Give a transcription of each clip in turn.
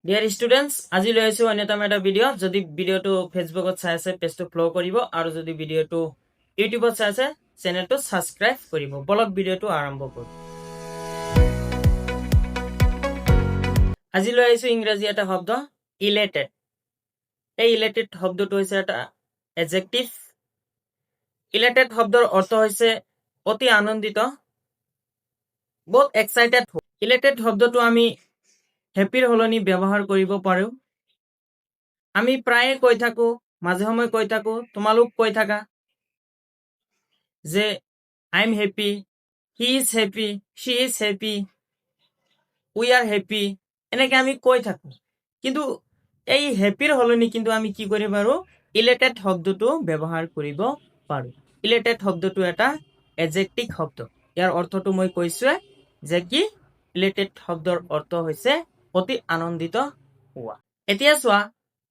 dear students আজি লৈ আছো অন্যতম এটা ভিডিঅ' যদি ভিডিঅ'টো ফেচবুকত চাই আছে পেজটো ফলো কৰিব আৰু যদি ভিডিঅ'টো ইউটিউবত চাই আছে চেনেলটো সাবস্ক্ৰাইব কৰিব বলক ভিডিঅ'টো আৰম্ভ কৰো আজি লৈ আছো ইংৰাজী এটা শব্দ ইলেটেড এই ইলেটেড শব্দটো হৈছে এটা এডজেক্টিভ ইলেটেড শব্দৰ অৰ্থ হৈছে অতি আনন্দিত বহুত এক্সাইটেড ইলেটেড শব্দটো আমি হেপিৰ হলনি ব্যৱহাৰ কৰিব পাৰো আমি প্ৰায়ে কৈ থাকো মাঝে সময় কৈ থাকো তোমালোক কৈ থাকা যে I am happy he is happy she is happy we are happy এনেকে আমি কৈ থাকো কিন্তু এই হ্যাপিৰ হলনি কিন্তু আমি কি কৰিব পাৰো ইলেটেড শব্দটো ব্যৱহাৰ কৰিব পাৰো ইলেটেড শব্দটো এটা এডজেক্টিভ শব্দ ইয়াৰ অৰ্থটো মই কৈছো যে কি ইলেটেড শব্দৰ অৰ্থ হৈছে অতি আনন্দিত হোৱা এতিয়া চোৱা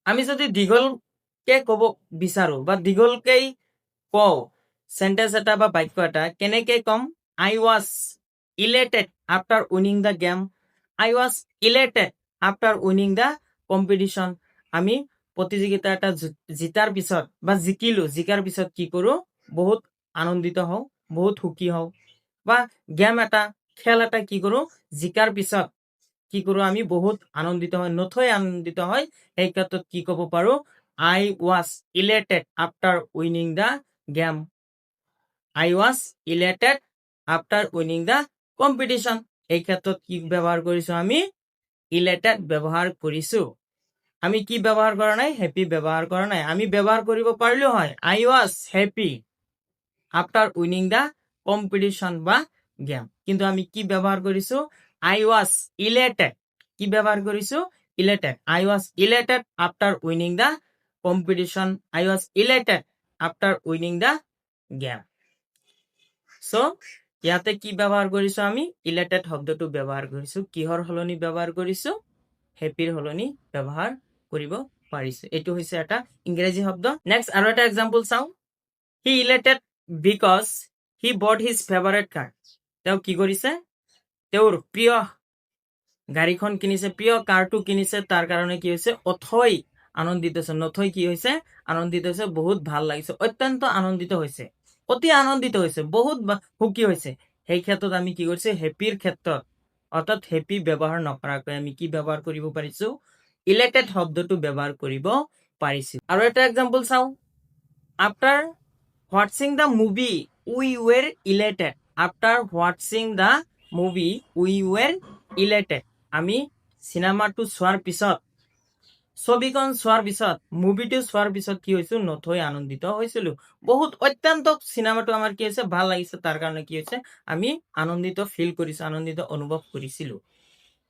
আমি যদি দীঘলকে কব বিচাৰো বা দীঘলকেই কও সেন্টেন্স এটা বা বাক্য এটা কেনেকে কম I was elated after winning the game I was elated after winning the competition আমি প্ৰতিযোগিতা এটা জিতাৰ পিছত বা জিকাৰ পিছত কি কৰো বহুত আনন্দিত হওঁ বহুত সুখী হওঁ বা গেম এটা খেল এটা কি কৰো জিকাৰ পিছত কি কৰো আমি বহুত আনন্দিত হয় নথৈ আনন্দিত হয় এই ক্ষেত্ৰত কি কব পাৰো আই was elated after winning the game I was elated after winning the competition এই ক্ষেত্ৰত কি ব্যৱহাৰ কৰিছো আমি ইলেটেড ব্যৱহাৰ কৰিছো আমি কি ব্যৱহাৰ কৰা নাই হ্যাপি ব্যৱহাৰ কৰা নাই আমি ব্যৱহাৰ কৰিব পাৰিলো হয় I was happy after winning the competition বা গেম কিন্তু আমি কি ব্যৱহাৰ কৰিছো আই ওয়াজ ইলেটেড কি ব্যৱহাৰ কৰিছো elated I was elated after winning the competition I was elated after winning the game so ইয়াতে কি ব্যৱহাৰ কৰিছো আমি ইলেটেড শব্দটো ব্যৱহাৰ কৰিছো কিহৰ হলনি ব্যৱহাৰ কৰিছো হ্যাপিৰ হলনি ব্যৱহাৰ কৰিব পাৰিছো এটো হৈছে এটা ইংৰাজী শব্দ নেক্সট আৰু এটা এক্সাম্পল চাও হি ইলেটেড বিকজ হি বট হিজ ফেভাৰিট কাৰ তেও কি কৰিছে তেওঁৰ প্ৰিয় গাড়ীখন কিনিছে প্ৰিয় কাৰটো কিনিছে তাৰ কাৰণে কি হৈছে অথৈ আনন্দিত হৈছে নথৈ কি হৈছে আনন্দিত হৈছে বহুত ভাল লাগিছে অত্যন্ত আনন্দিত হৈছে অতি আনন্দিত হৈছে বহুত সুখী হৈছে সেই ক্ষেত্ৰত আমি কি কৰিছে হ্যাপিৰ ক্ষেত্ৰত অৰ্থাৎ হ্যাপি ব্যৱহাৰ নকৰাকৈ আমি কি ব্যৱহাৰ কৰিব পাৰিছো ইলেটেড শব্দটো ব্যৱহাৰ কৰিব পাৰিছো আৰু এটা এক্সাম্পল চাও after watching the movie we were elated after watching the movie we were elated আমি সিনেমাটো চোৱাৰ পিছত ছবিখন চোৱাৰ পিছত মুভিটো চোৱাৰ পিছত কি হৈছো নথৈ আনন্দিত হৈছিলো বহুত অত্যন্ত সিনেমাটো আমাৰ কি হৈছে ভাল লাগিছে তাৰ কাৰণে কি হৈছে আমি আনন্দিত ফিল কৰিছো আনন্দিত অনুভৱ কৰিছিলো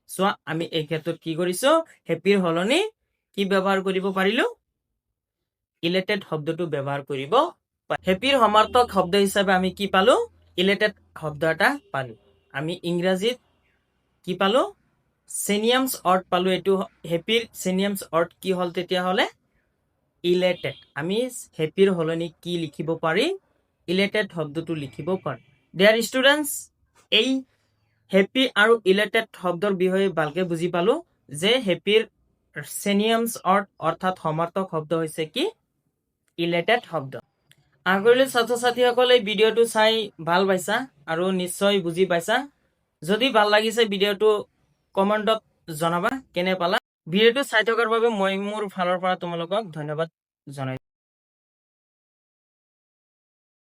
সো আমি এই ক্ষেত্ৰত কি কৰিছো হ্যাপিৰ হলনি কি ব্যৱহাৰ কৰিব পাৰিলো ইলেটেড শব্দটো ব্যৱহাৰ কৰিব হ্যাপিৰ সমাৰ্থক শব্দ হিচাপে আমি কি পালো ইলেটেড শব্দ এটা পালো আমি ইংৰাজীত কি পালো সিনিয়ামস অৰ্থ পালো এটো হ্যাপিৰ সিনিয়ামস অৰ্থ কি হল তেতিয়া হলে ইলেটেড আমি হ্যাপিৰ হলনি কি লিখিব পাৰি ইলেটেড শব্দটো লিখিব পাৰি ডিয়াৰ ষ্টুডেন্টস এই হ্যাপি আৰু ইলেটেড শব্দৰ বিষয়ে ভালকে বুজি পালো যে হ্যাপিৰ সিনিয়ামস অৰ্থ অৰ্থাৎ সমাৰ্থক শব্দ হৈছে কি ইলেটেড শব্দ আগলৈ ছাত্ৰ ছাত্ৰীসকলে ভিডিঅ'টো চাই ভাল পাইছা আৰু নিশ্চয় বুজি পাইছা যদি ভাল লাগিছে ভিডিঅ'টো কমেন্টত জনাবা কেনে পালা ভিডিঅ'টো চাই থকাৰ বাবে মই মোৰ ফালৰ পৰা তোমালোকক ধন্যবাদ জনাইছো